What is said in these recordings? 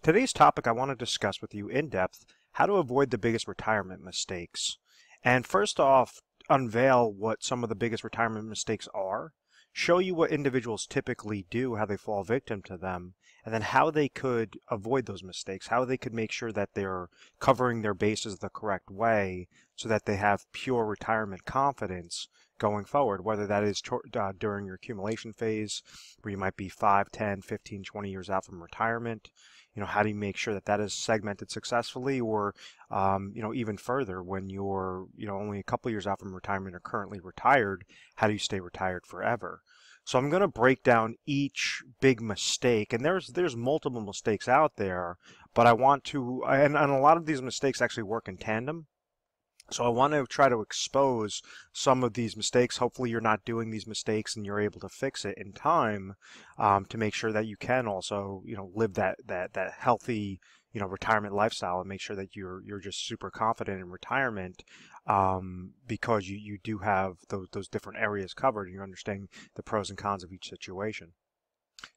Today's topic I want to discuss with you in depth how to avoid the biggest retirement mistakes. And first off, unveil what some of the biggest retirement mistakes are, show you what individuals typically do, how they fall victim to them, and then how they could avoid those mistakes, how they could make sure that they're covering their bases the correct way so that they have pure retirement confidence going forward, whether that is during your accumulation phase where you might be 5, 10, 15, 20 years out from retirement. How do you make sure that that is segmented successfully, or even further when you're only a couple years out from retirement or currently retired, how do you stay retired forever? So I'm going to break down each big mistake, and there's multiple mistakes out there, but I want to, and a lot of these mistakes actually work in tandem. So I want to try to expose some of these mistakes. Hopefully you're not doing these mistakes and you're able to fix it in time, to make sure that you can also, live that healthy, retirement lifestyle, and make sure that you're just super confident in retirement, because you do have those different areas covered and you're understanding the pros and cons of each situation.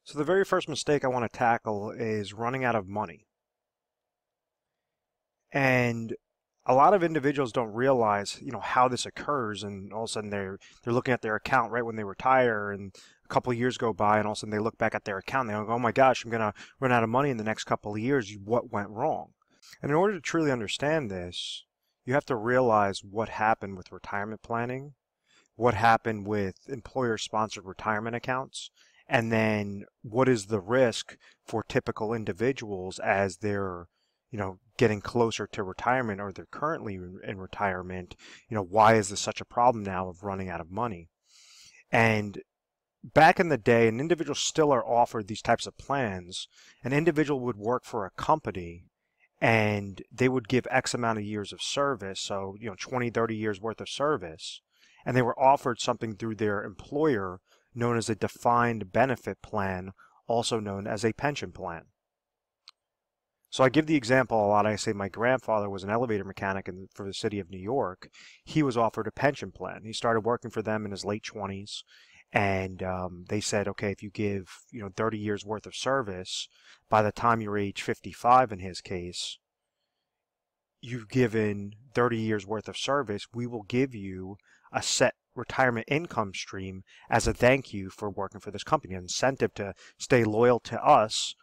So the very first mistake I want to tackle is running out of money. And a lot of individuals don't realize, how this occurs, and all of a sudden they're looking at their account right when they retire, and a couple of years go by, and all of a sudden they look back at their account and they go, "Oh my gosh, I'm going to run out of money in the next couple of years. What went wrong?" And in order to truly understand this, you have to realize what happened with retirement planning, what happened with employer-sponsored retirement accounts, and then what is the risk for typical individuals as they're getting closer to retirement, or they're currently in retirement. Why is this such a problem now of running out of money? And back in the day, and individuals still are offered these types of plans, an individual would work for a company and they would give X amount of years of service, so 20, 30 years worth of service, and they were offered something through their employer known as a defined benefit plan, also known as a pension plan. So I give the example a lot. I say my grandfather was an elevator mechanic for the city of New York. He was offered a pension plan. He started working for them in his late 20s, and they said, okay, if you give 30 years worth of service, by the time you're age 55 in his case, you've given 30 years worth of service, we will give you a set retirement income stream as a thank you for working for this company, an incentive to stay loyal to us.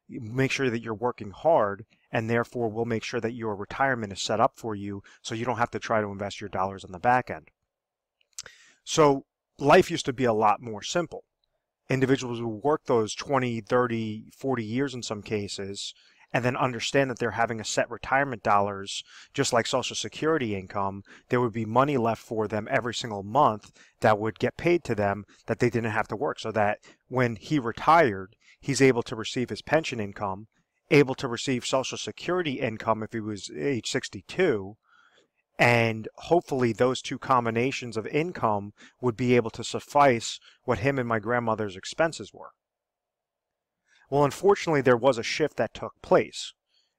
Make sure that you're working hard, and therefore we'll make sure that your retirement is set up for you so you don't have to try to invest your dollars on the back end. So life used to be a lot more simple. Individuals would work those 20, 30, 40 years in some cases, and then understand that they're having a set retirement dollars, just like Social Security income. There would be money left for them every single month that would get paid to them, that they didn't have to work, so that when he retired, he's able to receive his pension income, able to receive Social Security income if he was age 62, and hopefully those two combinations of income would be able to suffice what him and my grandmother's expenses were. Well, unfortunately, there was a shift that took place.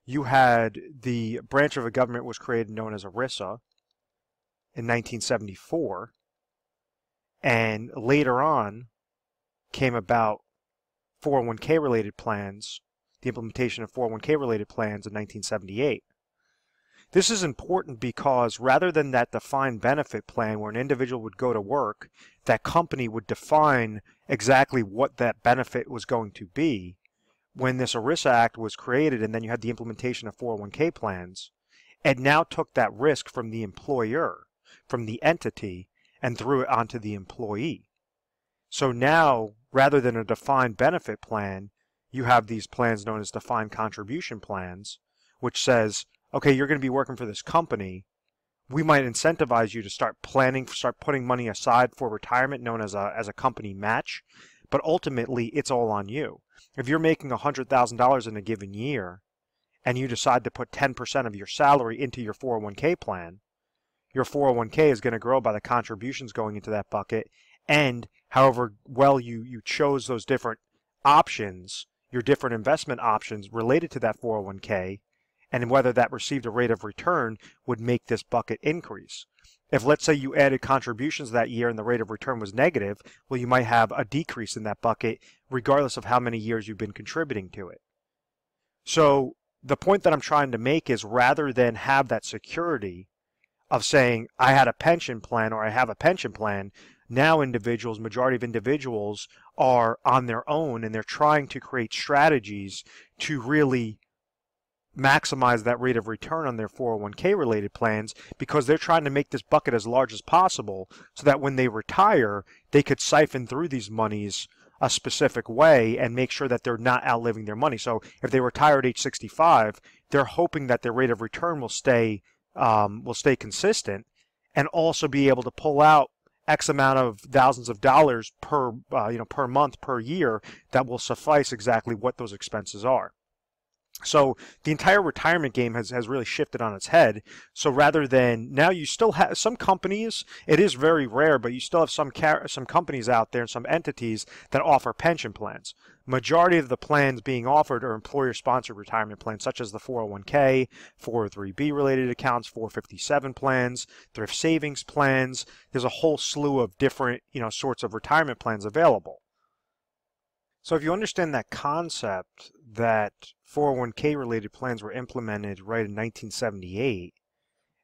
You had the branch of a government was created known as ERISA in 1974, and later on came about 401k related plans, the implementation of 401k related plans in 1978. This is important because rather than that defined benefit plan where an individual would go to work, that company would define exactly what that benefit was going to be. When this ERISA Act was created and then you had the implementation of 401k plans, it now took that risk from the employer, from the entity, and threw it onto the employee. So now, rather than a defined benefit plan, you have these plans known as defined contribution plans, which says, okay, you're going to be working for this company. We might incentivize you to start planning, start putting money aside for retirement, known as a company match, but ultimately it's all on you. If you're making $100,000 in a given year and you decide to put 10% of your salary into your 401k plan, your 401k is going to grow by the contributions going into that bucket, and however well you chose those different options, your different investment options related to that 401k, and whether that received a rate of return would make this bucket increase. If, let's say, you added contributions that year and the rate of return was negative, well, you might have a decrease in that bucket regardless of how many years you've been contributing to it. So the point that I'm trying to make is rather than have that security of saying I had a pension plan or I have a pension plan, now individuals, majority of individuals are on their own and they're trying to create strategies to really maximize that rate of return on their 401k related plans because they're trying to make this bucket as large as possible so that when they retire, they could siphon through these monies a specific way and make sure that they're not outliving their money. So if they retire at age 65, they're hoping that their rate of return will stay consistent and also be able to pull out X amount of thousands of dollars per per month, per year that will suffice exactly what those expenses are. So the entire retirement game has really shifted on its head. So rather than now, you still have some companies. It is very rare, but you still have some companies out there and some entities that offer pension plans. Majority of the plans being offered are employer-sponsored retirement plans, such as the 401k, 403b related accounts, 457 plans, thrift savings plans. There's a whole slew of different sorts of retirement plans available. So if you understand that concept that 401k related plans were implemented right in 1978,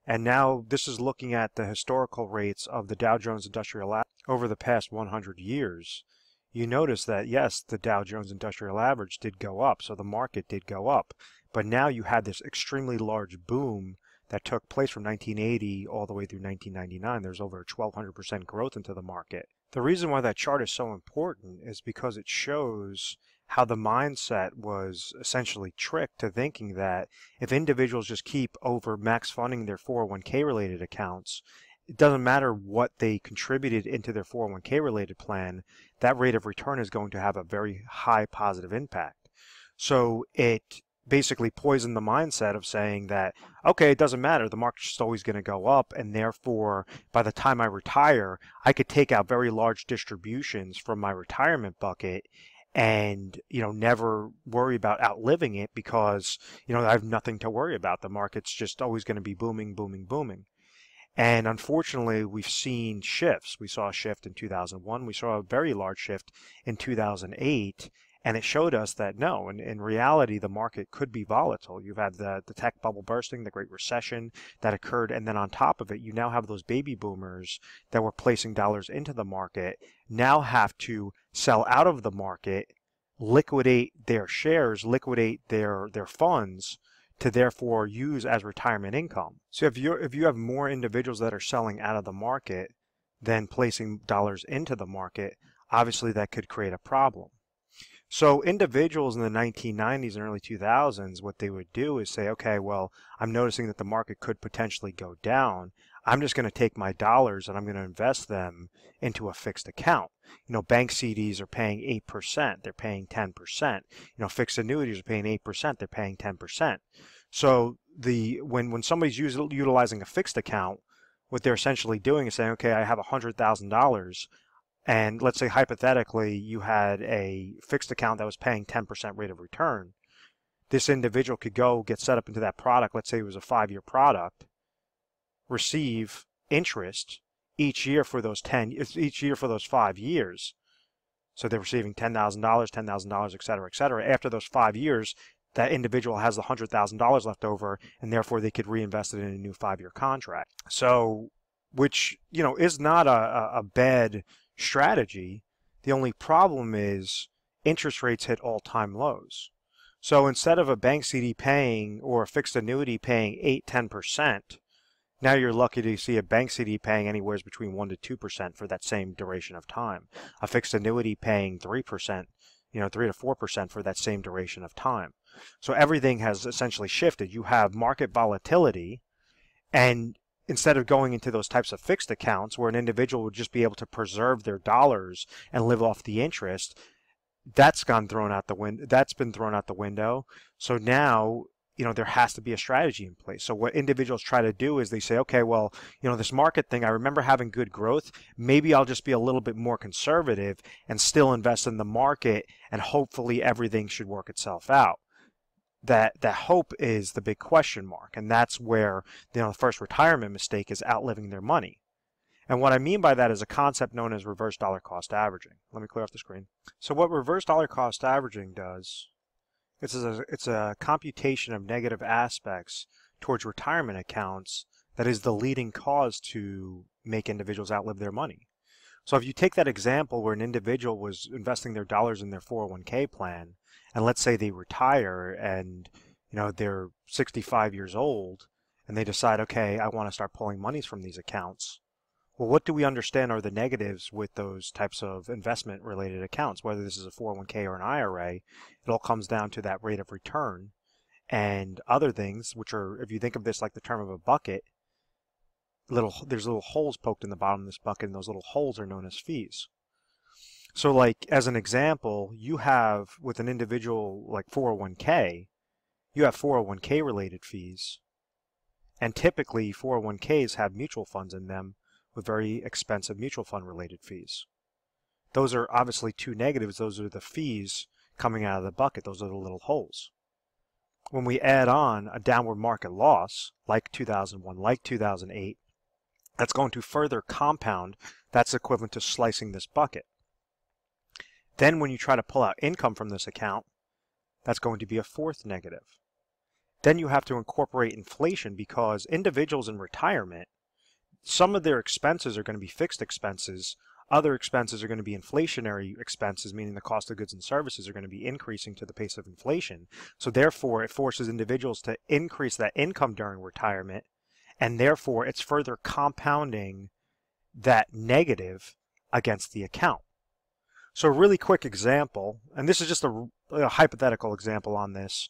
and now this is looking at the historical rates of the Dow Jones Industrial Average over the past 100 years, you notice that yes, the Dow Jones Industrial Average did go up, so the market did go up, but now you had this extremely large boom that took place from 1980 all the way through 1999. There's over 1,200% growth into the market. The reason why that chart is so important is because it shows how the mindset was essentially tricked to thinking that if individuals just keep over max funding their 401k related accounts, it doesn't matter what they contributed into their 401k related plan, that rate of return is going to have a very high positive impact. So it basically poisoned the mindset of saying that, okay, it doesn't matter, the market's just always going to go up, and therefore by the time I retire, I could take out very large distributions from my retirement bucket and never worry about outliving it because I have nothing to worry about. The market's just always going to be booming, booming, booming. And unfortunately, we've seen shifts. We saw a shift in 2001. We saw a very large shift in 2008. And it showed us that no, in reality, the market could be volatile. You've had the tech bubble bursting, the Great Recession that occurred, and then on top of it, you now have those baby boomers that were placing dollars into the market now have to sell out of the market, liquidate their shares, liquidate their funds to therefore use as retirement income. So if you have more individuals that are selling out of the market than placing dollars into the market, obviously that could create a problem. So individuals in the 1990s and early 2000s, what they would do is say, okay, well, I'm noticing that the market could potentially go down. I'm just going to take my dollars and I'm going to invest them into a fixed account. Bank CDs are paying 8%. They're paying 10%. Fixed annuities are paying 8%. They're paying 10%. So when somebody's utilizing a fixed account, what they're essentially doing is saying, okay, I have $100,000. And let's say hypothetically you had a fixed account that was paying 10% rate of return. This individual could go get set up into that product. Let's say it was a 5-year product, receive interest each year for those 5 years. So they're receiving $10,000, et cetera, et cetera. After those 5 years, that individual has the $100,000 left over, and therefore they could reinvest it in a new 5-year contract. So, which is not a bad strategy. The only problem is interest rates hit all-time lows. So instead of a bank CD paying or a fixed annuity paying 8-10%, now you're lucky to see a bank CD paying anywhere between 1 to 2% for that same duration of time. A fixed annuity paying 3%, 3 to 4% for that same duration of time. So everything has essentially shifted. You have market volatility, and instead of going into those types of fixed accounts where an individual would just be able to preserve their dollars and live off the interest, that's been thrown out the window. So now, there has to be a strategy in place. So what individuals try to do is they say, okay, well, this market thing, I remember having good growth. Maybe I'll just be a little bit more conservative and still invest in the market, and hopefully everything should work itself out. That hope is the big question mark, and that's where the first retirement mistake is outliving their money. And what I mean by that is a concept known as reverse dollar cost averaging. Let me clear off the screen. So what reverse dollar cost averaging does It's a computation of negative aspects towards retirement accounts that is the leading cause to make individuals outlive their money. So if you take that example where an individual was investing their dollars in their 401k plan, and let's say they retire and they're 65 years old and they decide, okay, I want to start pulling monies from these accounts. Well, what do we understand are the negatives with those types of investment related accounts, whether this is a 401k or an IRA? It all comes down to that rate of return and other things, which are, if you think of this like the term of a bucket, there's little holes poked in the bottom of this bucket, and those little holes are known as fees. So like as an example, you have with an individual like 401k, you have 401k related fees, and typically 401ks have mutual funds in them with very expensive mutual fund related fees. Those are obviously two negatives. Those are the fees coming out of the bucket. Those are the little holes. When we add on a downward market loss like 2001, like 2008, that's going to further compound. That's equivalent to slicing this bucket. Then when you try to pull out income from this account, that's going to be a fourth negative. Then you have to incorporate inflation, because individuals in retirement, some of their expenses are going to be fixed expenses. Other expenses are going to be inflationary expenses, meaning the cost of goods and services are going to be increasing to the pace of inflation. So therefore, it forces individuals to increase that income during retirement, and therefore it's further compounding that negative against the account. So a really quick example, and this is just a hypothetical example on this,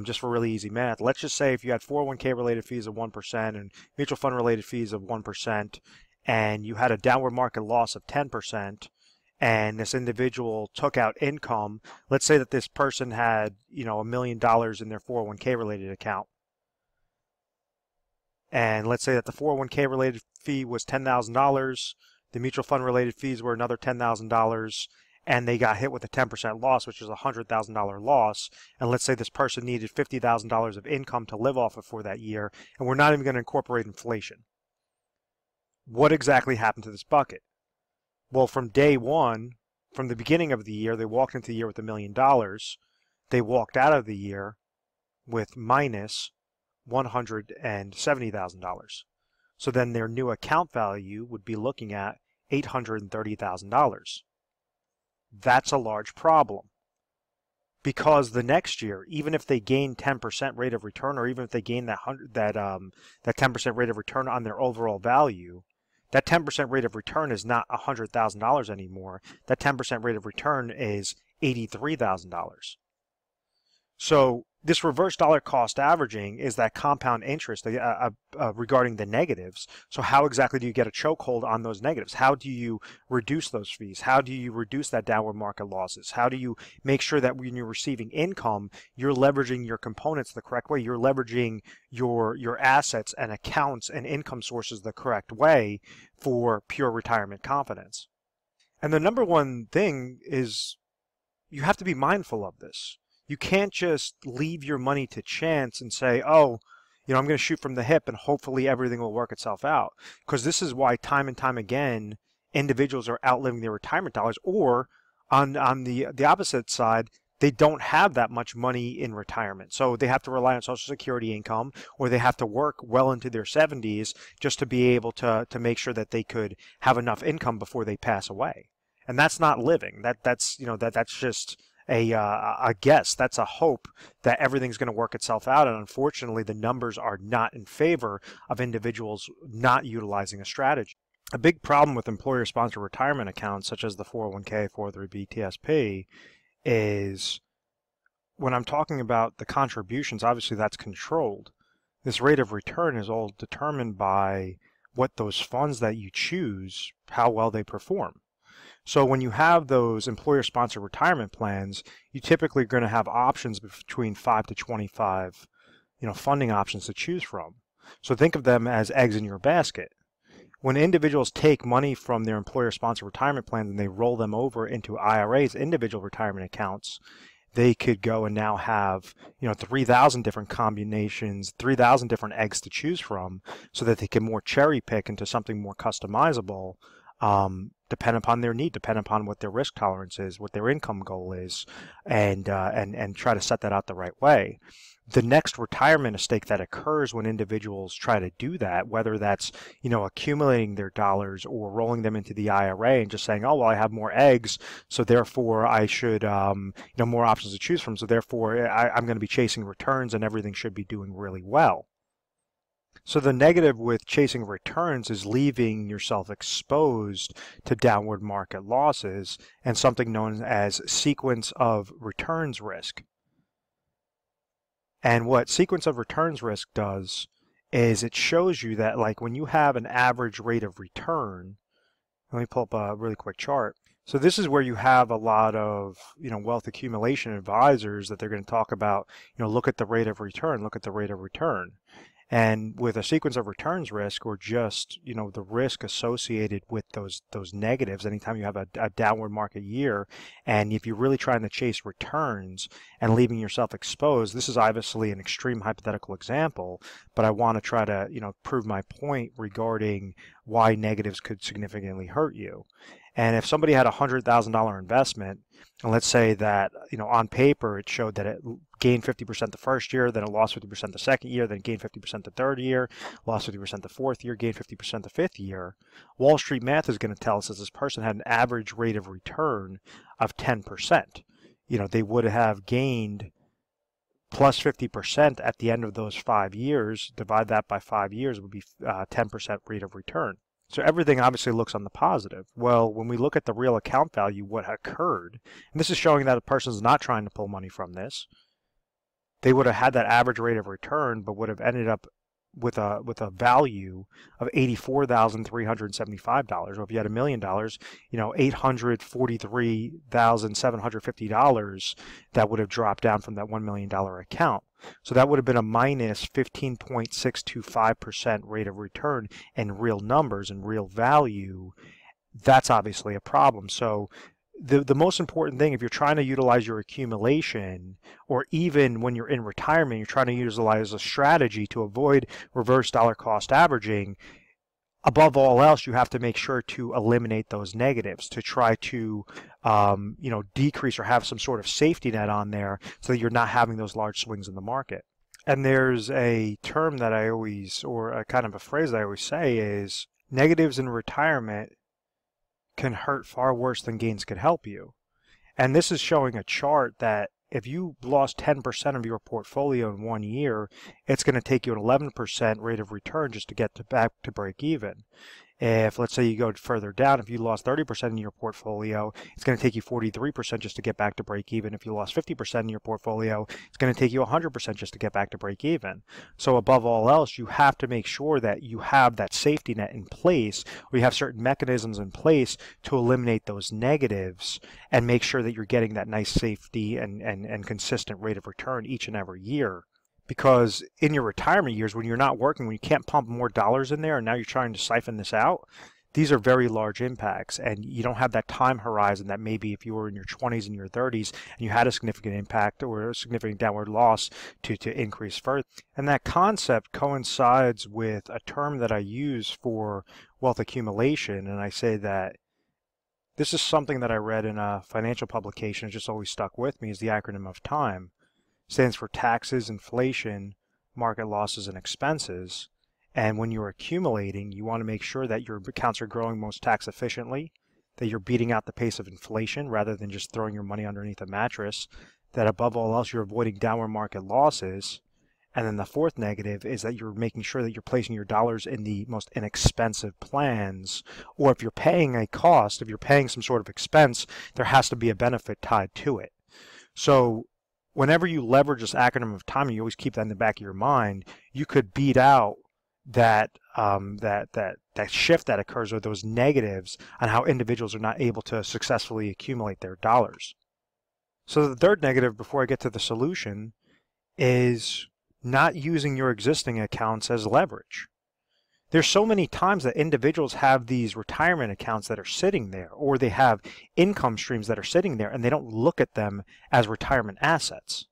just for really easy math. Let's just say if you had 401k related fees of 1% and mutual fund related fees of 1%, and you had a downward market loss of 10%, and this individual took out income. Let's say that this person had, $1 million in their 401k related account. And let's say that the 401k related fee was $10,000, the mutual fund related fees were another $10,000, and they got hit with a 10% loss, which is a $100,000 loss. And let's say this person needed $50,000 of income to live off of for that year, and we're not even going to incorporate inflation. What exactly happened to this bucket? Well, from day one, from the beginning of the year, they walked into the year with $1 million. They walked out of the year with minus $170,000. So then their new account value would be looking at $830,000. That's a large problem, because the next year, even if they gain 10% rate of return, or even if they gain that 10% rate of return on their overall value, that 10% rate of return is not $100,000 anymore. That 10% rate of return is $83,000. So this reverse dollar cost averaging is that compound interest regarding the negatives. So how exactly do you get a chokehold on those negatives? How do you reduce those fees? How do you reduce that downward market losses? How do you make sure that when you're receiving income, you're leveraging your components the correct way? You're leveraging your assets and accounts and income sources the correct way for pure retirement confidence. And the number one thing is you have to be mindful of this. You can't just leave your money to chance and say, oh, I'm going to shoot from the hip and hopefully everything will work itself out. Because this is why time and time again, individuals are outliving their retirement dollars, or on the opposite side, they don't have that much money in retirement. So they have to rely on Social Security income, or they have to work well into their 70s just to be able to make sure that they could have enough income before they pass away. And that's not living. That's just a guess. That's a hope that everything's going to work itself out, and unfortunately the numbers are not in favor of individuals not utilizing a strategy. A big problem with employer-sponsored retirement accounts such as the 401k, 403b, TSP is when I'm talking about the contributions, obviously that's controlled. This rate of return is all determined by what those funds that you choose, how well they perform. So when you have those employer-sponsored retirement plans, you typically are going to have options between 5 to 25, funding options to choose from. So think of them as eggs in your basket. When individuals take money from their employer-sponsored retirement plans and they roll them over into IRAs, individual retirement accounts, they could go and now have 3,000 different combinations, 3,000 different eggs to choose from, so that they can more cherry pick into something more customizable, depend upon their need, depend upon what their risk tolerance is, what their income goal is, and try to set that out the right way. The next retirement mistake that occurs when individuals try to do that, whether that's, accumulating their dollars or rolling them into the IRA and just saying, oh, well, I have more eggs, so therefore I should, more options to choose from, so therefore I'm going to be chasing returns and everything should be doing really well. So the negative with chasing returns is leaving yourself exposed to downward market losses and something known as sequence of returns risk. And what sequence of returns risk does is it shows you that, like, when you have an average rate of return, let me pull up a really quick chart. So this is where you have a lot of, wealth accumulation advisors that they're going to talk about, look at the rate of return, look at the rate of return. And with a sequence of returns risk, or just, the risk associated with those negatives, anytime you have a downward market year, and if you're really trying to chase returns and leaving yourself exposed, this is obviously an extreme hypothetical example, but I want to try to, prove my point regarding why negatives could significantly hurt you. And if somebody had a $100,000 investment, and let's say that, on paper it showed that it gained 50% the first year, then it lost 50% the second year, then it gained 50% the third year, lost 50% the fourth year, gained 50% the fifth year, Wall Street math is going to tell us that this person had an average rate of return of 10%. They would have gained plus 50% at the end of those 5 years. Divide that by 5 years would be 10% rate of return. So everything obviously looks on the positive. Well, when we look at the real account value, what occurred, and this is showing that a person is not trying to pull money from this, they would have had that average rate of return, but would have ended up with a value of $84,375. Or if you had $1 million, $843,750 that would have dropped down from that $1 million account. So that would have been a minus 15.625% rate of return in real numbers and real value. That's obviously a problem. So the most important thing, if you're trying to utilize your accumulation, or even when you're in retirement, you're trying to utilize a strategy to avoid reverse dollar cost averaging, above all else, you have to make sure to eliminate those negatives, to try to decrease or have some sort of safety net on there so that you're not having those large swings in the market. And there's a term that I always, or a kind of a phrase that I always say is, negatives in retirement can hurt far worse than gains could help you. And this is showing a chart that if you lost 10% of your portfolio in 1 year, it's going to take you an 11% rate of return just to get back to break even. If, let's say, you go further down, if you lost 30% in your portfolio, it's going to take you 43% just to get back to break even. If you lost 50% in your portfolio, it's going to take you 100% just to get back to break even. So above all else, you have to make sure that you have that safety net in place, or you have certain mechanisms in place to eliminate those negatives and make sure that you're getting that nice safety and consistent rate of return each and every year. Because in your retirement years, when you're not working, when you can't pump more dollars in there, and now you're trying to siphon this out, these are very large impacts, and you don't have that time horizon that maybe if you were in your 20s and your 30s and you had a significant impact or a significant downward loss to increase further. And that concept coincides with a term that I use for wealth accumulation, and I say that this is something that I read in a financial publication. It just always stuck with me, is the acronym of TIME. Stands for taxes, inflation, market losses, and expenses. And when you're accumulating, you want to make sure that your accounts are growing most tax efficiently, that you're beating out the pace of inflation rather than just throwing your money underneath a mattress, that above all else you're avoiding downward market losses. And then the fourth negative is that you're making sure that you're placing your dollars in the most inexpensive plans, or if you're paying a cost, if you're paying some sort of expense, there has to be a benefit tied to it. So whenever you leverage this acronym of TIME, you always keep that in the back of your mind, you could beat out that shift that occurs, or those negatives on how individuals are not able to successfully accumulate their dollars. So the third negative, before I get to the solution, is not using your existing accounts as leverage. There's so many times that individuals have these retirement accounts that are sitting there, or they have income streams that are sitting there, and they don't look at them as retirement assets.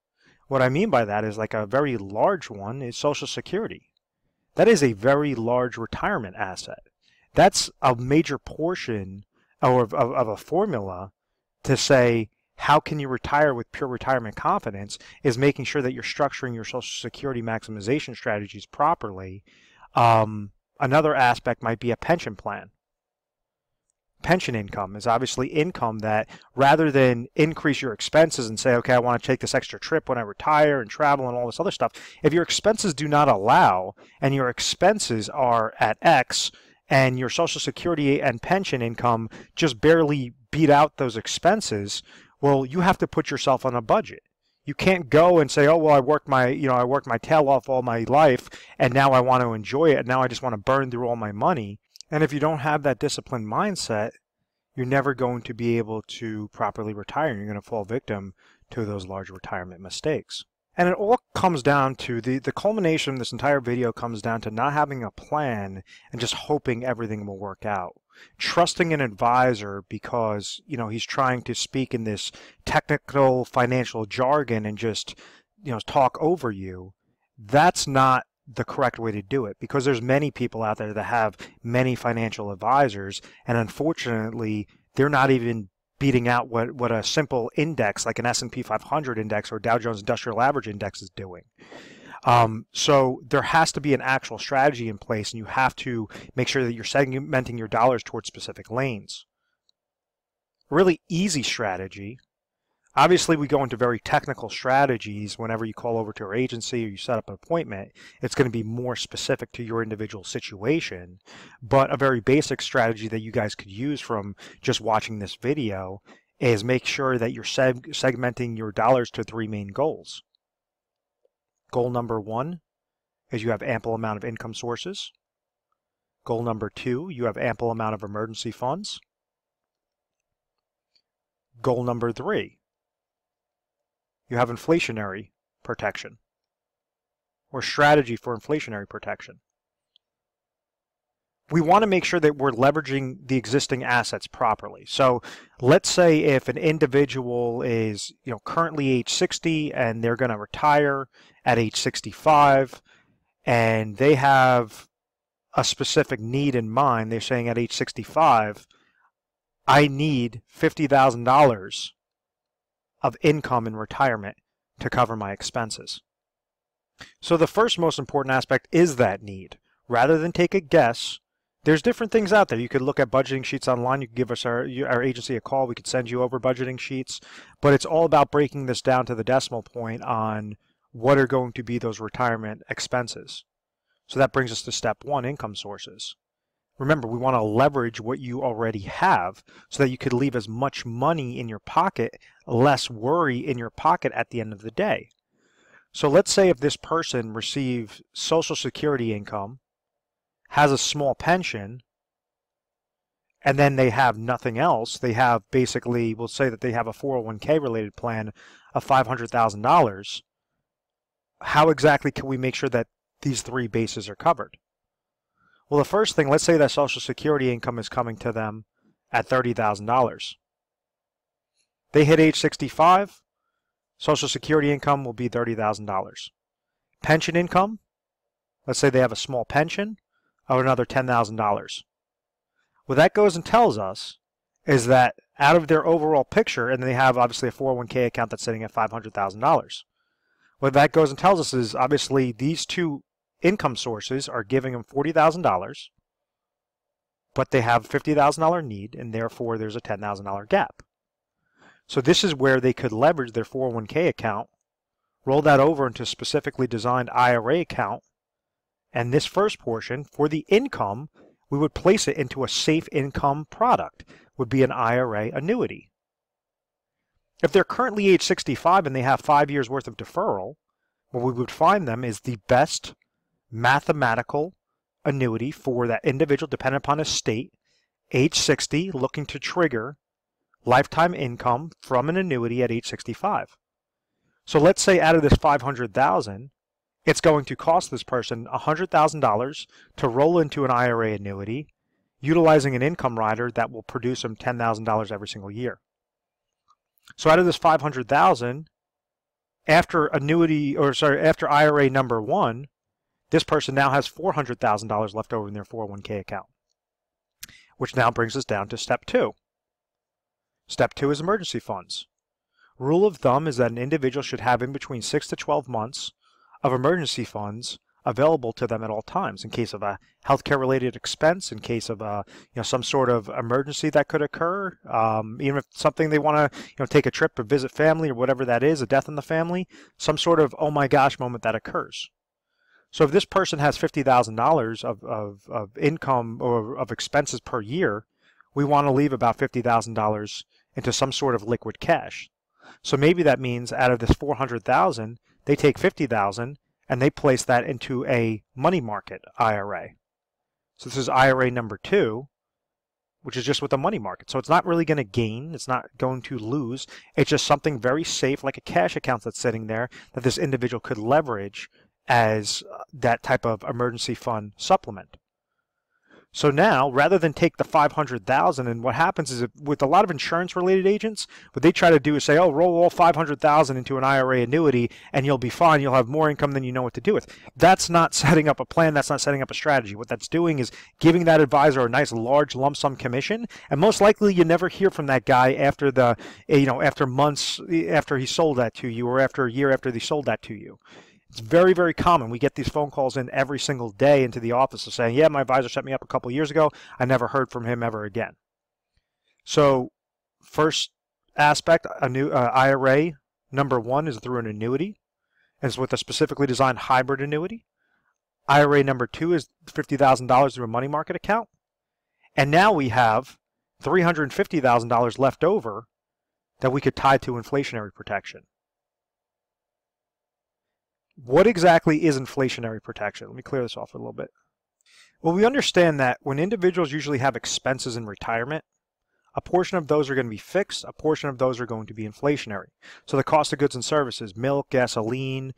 What I mean by that is, like, a very large one is Social Security. That is a very large retirement asset. That's a major portion or of a formula to say, how can you retire with pure retirement confidence, is making sure that you're structuring your Social Security maximization strategies properly. Another aspect might be a pension plan. Pension income is obviously income that, rather than increase your expenses and say, okay, I want to take this extra trip when I retire and travel and all this other stuff, if your expenses do not allow and your expenses are at X and your Social Security and pension income just barely beat out those expenses, well, you have to put yourself on a budget. You can't go and say, oh, well, I worked my tail off all my life and now I want to enjoy it. And now I just want to burn through all my money. And if you don't have that disciplined mindset, you're never going to be able to properly retire. You're going to fall victim to those large retirement mistakes. And it all comes down to, the culmination of this entire video comes down to not having a plan and just hoping everything will work out. Trusting an advisor because, he's trying to speak in this technical financial jargon and just, talk over you. That's not the correct way to do it, because there's many people out there that have many financial advisors, and unfortunately they're not even beating out what a simple index like an S&P 500 index or Dow Jones Industrial Average index is doing. So there has to be an actual strategy in place, and you have to make sure that you're segmenting your dollars towards specific lanes. A really easy strategy. Obviously, we go into very technical strategies whenever you call over to our agency or you set up an appointment. It's going to be more specific to your individual situation. But a very basic strategy that you guys could use from just watching this video is make sure that you're segmenting your dollars to 3 main goals. Goal number 1 is you have ample amount of income sources. Goal number 2, you have ample amount of emergency funds. Goal number 3, you have inflationary protection or strategy for inflationary protection. We want to make sure that we're leveraging the existing assets properly. So let's say if an individual is currently age 60 and they're going to retire at age 65 and they have a specific need in mind. They're saying at age 65, I need $50,000 of income in retirement to cover my expenses. So the first most important aspect is that need. Rather than take a guess, there's different things out there. You could look at budgeting sheets online. You could give us our agency a call. We could send you over budgeting sheets. But it's all about breaking this down to the decimal point on what are going to be those retirement expenses. So that brings us to step 1, income sources. Remember, we want to leverage what you already have so that you could leave as much money in your pocket, less worry in your pocket at the end of the day. So let's say if this person receives Social Security income, has a small pension, and then they have nothing else. They have basically, we'll say that they have a 401k related plan of $500,000. How exactly can we make sure that these 3 bases are covered? Well, the first thing, let's say that Social Security income is coming to them at $30,000. They hit age 65, Social Security income will be $30,000. Pension income, let's say they have a small pension of another $10,000. What that goes and tells us is that out of their overall picture, and they have obviously a 401k account that's sitting at $500,000. What that goes and tells us is obviously these 2 income sources are giving them $40,000, but they have a $50,000 need, and therefore there's a $10,000 gap. So this is where they could leverage their 401k account, roll that over into a specifically designed IRA account, and this first portion, for the income, we would place it into a safe income product, would be an IRA annuity. If they're currently age 65 and they have 5 years worth of deferral, what we would find them is the best mathematical annuity for that individual dependent upon his state, age 60, looking to trigger lifetime income from an annuity at age 65. So let's say out of this $500,000, it's going to cost this person $100,000 to roll into an IRA annuity, utilizing an income rider that will produce them $10,000 every single year. So out of this $500,000, after IRA number 1, this person now has $400,000 left over in their 401k account, which now brings us down to step 2. Step 2 is emergency funds. Rule of thumb is that an individual should have in between 6 to 12 months of emergency funds available to them at all times in case of a healthcare related expense, in case of a some sort of emergency that could occur, even if something they want to take a trip or visit family or whatever that is, a death in the family, some sort of oh my gosh moment that occurs. So if this person has $50,000 of income or of expenses per year, we want to leave about $50,000 into some sort of liquid cash. So maybe that means out of this $400,000, they take $50,000 and they place that into a money market IRA. So this is IRA number 2, which is just with a money market. So it's not really going to gain, it's not going to lose. It's just something very safe, like a cash account that's sitting there that this individual could leverage as that type of emergency fund supplement. So now, rather than take the $500,000, and what happens is with a lot of insurance-related agents, what they try to do is say, oh, roll all $500,000 into an IRA annuity, and you'll be fine. You'll have more income than you know what to do with. That's not setting up a plan. That's not setting up a strategy. What that's doing is giving that advisor a nice large lump sum commission, and most likely you never hear from that guy after after months after he sold that to you, or after a year after they sold that to you. It's very, very common. We get these phone calls in every single day into the office of saying, yeah, my advisor set me up a couple of years ago. I never heard from him ever again. So first aspect, a new IRA, number 1 is through an annuity. And it's with a specifically designed hybrid annuity. IRA number 2 is $50,000 through a money market account. And now we have $350,000 left over that we could tie to inflationary protection. What exactly is inflationary protection? Let me clear this off a little bit. Well, we understand that when individuals usually have expenses in retirement, a portion of those are going to be fixed, a portion of those are going to be inflationary. So the cost of goods and services, milk, gasoline,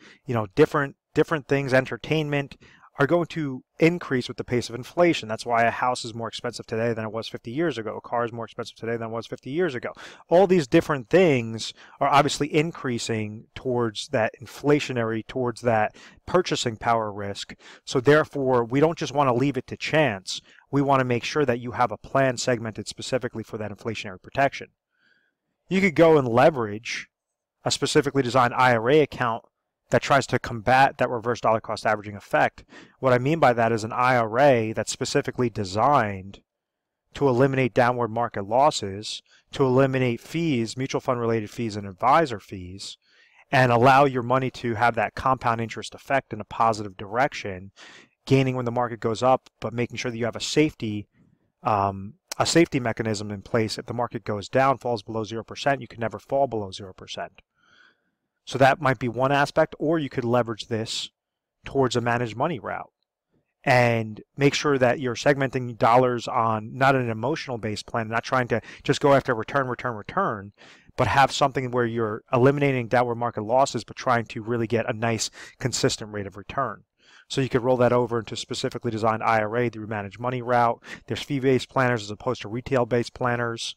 different things, entertainment, are going to increase with the pace of inflation. That's why a house is more expensive today than it was 50 years ago. A car is more expensive today than it was 50 years ago. All these different things are obviously increasing towards that inflationary, towards that purchasing power risk. So therefore, we don't just want to leave it to chance. We want to make sure that you have a plan segmented specifically for that inflationary protection. You could go and leverage a specifically designed IRA account that tries to combat that reverse dollar cost averaging effect. What I mean by that is an IRA that's specifically designed to eliminate downward market losses, to eliminate fees, mutual fund related fees and advisor fees, and allow your money to have that compound interest effect in a positive direction, gaining when the market goes up, but making sure that you have a safety mechanism in place. If the market goes down, falls below 0%, you can never fall below 0%. So that might be one aspect, or you could leverage this towards a managed money route and make sure that you're segmenting dollars on not an emotional based plan, not trying to just go after return, but have something where you're eliminating downward market losses, but trying to really get a nice consistent rate of return. So you could roll that over into specifically designed IRA through managed money route. There's fee-based planners as opposed to retail-based planners.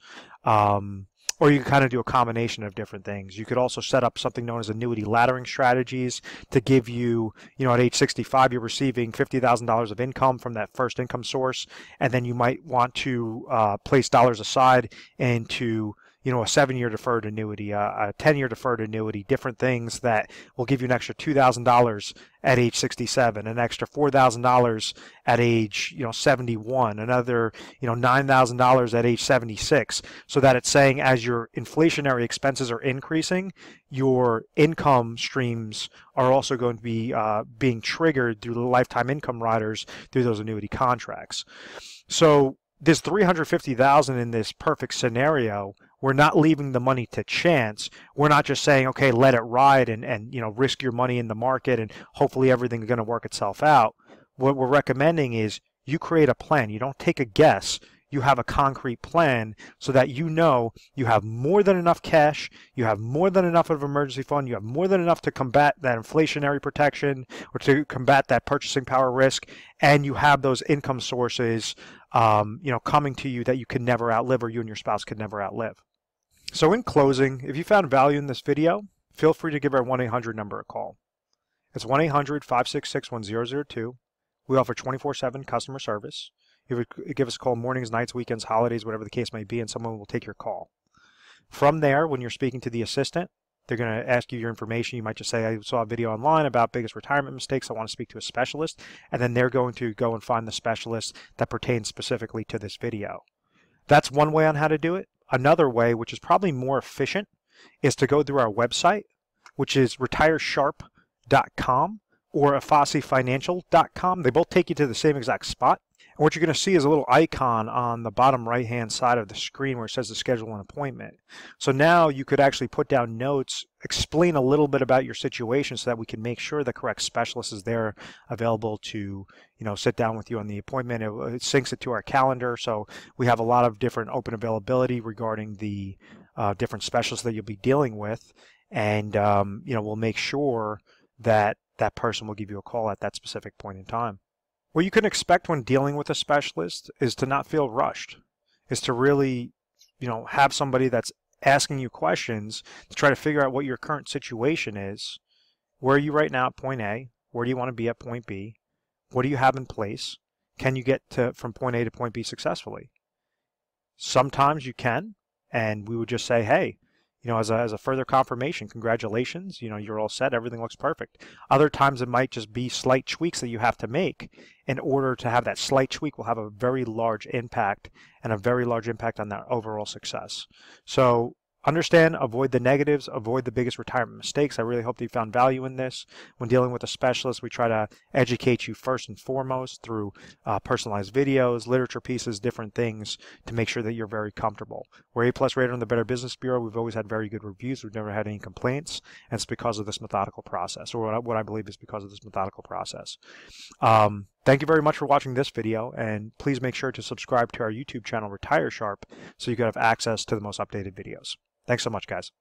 Or you can kind of do a combination of different things. You could also set up something known as annuity laddering strategies to give you, at age 65, you're receiving $50,000 of income from that first income source, and then you might want to place dollars aside into a 7-year deferred annuity, a 10-year deferred annuity, different things that will give you an extra $2,000 at age 67, an extra $4,000 at age 71, another $9,000 at age 76, so that it's saying as your inflationary expenses are increasing, your income streams are also going to be being triggered through the lifetime income riders through those annuity contracts. So this $350,000 in this perfect scenario, we're not leaving the money to chance. We're not just saying, okay, let it ride and risk your money in the market and hopefully everything's going to work itself out. What we're recommending is you create a plan. You don't take a guess. You have a concrete plan so that you have more than enough cash, you have more than enough of an emergency fund, you have more than enough to combat that inflationary protection or to combat that purchasing power risk, and you have those income sources coming to you that you can never outlive, or you and your spouse could never outlive. So in closing, if you found value in this video, feel free to give our 1-800 number a call. It's 1-800-566-1002. We offer 24/7 customer service. You would give us a call mornings, nights, weekends, holidays, whatever the case may be, and someone will take your call. From there, when you're speaking to the assistant, they're going to ask you your information. You might just say, I saw a video online about biggest retirement mistakes. I want to speak to a specialist. And then they're going to go and find the specialist that pertains specifically to this video. That's one way on how to do it. Another way, which is probably more efficient, is to go through our website, which is retiresharp.com or afasifinancial.com. They both take you to the same exact spot. And what you're going to see is a little icon on the bottom right-hand side of the screen where it says to schedule an appointment. So now you could actually put down notes, explain a little bit about your situation so that we can make sure the correct specialist is there available to, sit down with you on the appointment. It syncs it to our calendar. So we have a lot of different open availability regarding the different specialists that you'll be dealing with. And, we'll make sure that that person will give you a call at that specific point in time. What you can expect when dealing with a specialist is to not feel rushed, is to really, have somebody that's asking you questions to try to figure out what your current situation is. Where are you right now at point A? Where do you want to be at point B? What do you have in place? Can you get from point A to point B successfully? Sometimes you can, and we would just say, hey, as a further confirmation, congratulations, you're all set, everything looks perfect. Other times it might just be slight tweaks that you have to make in order to have that slight tweak will have a very large impact and a very large impact on that overall success. So understand, avoid the negatives, avoid the biggest retirement mistakes. I really hope that you found value in this. When dealing with a specialist, we try to educate you first and foremost through personalized videos, literature pieces, different things to make sure that you're very comfortable. We're A+ rated on the Better Business Bureau. We've always had very good reviews. We've never had any complaints, and it's because of this methodical process, or what I believe is because of this methodical process. Thank you very much for watching this video, and please make sure to subscribe to our YouTube channel, Retire Sharp, so you can have access to the most updated videos. Thanks so much, guys.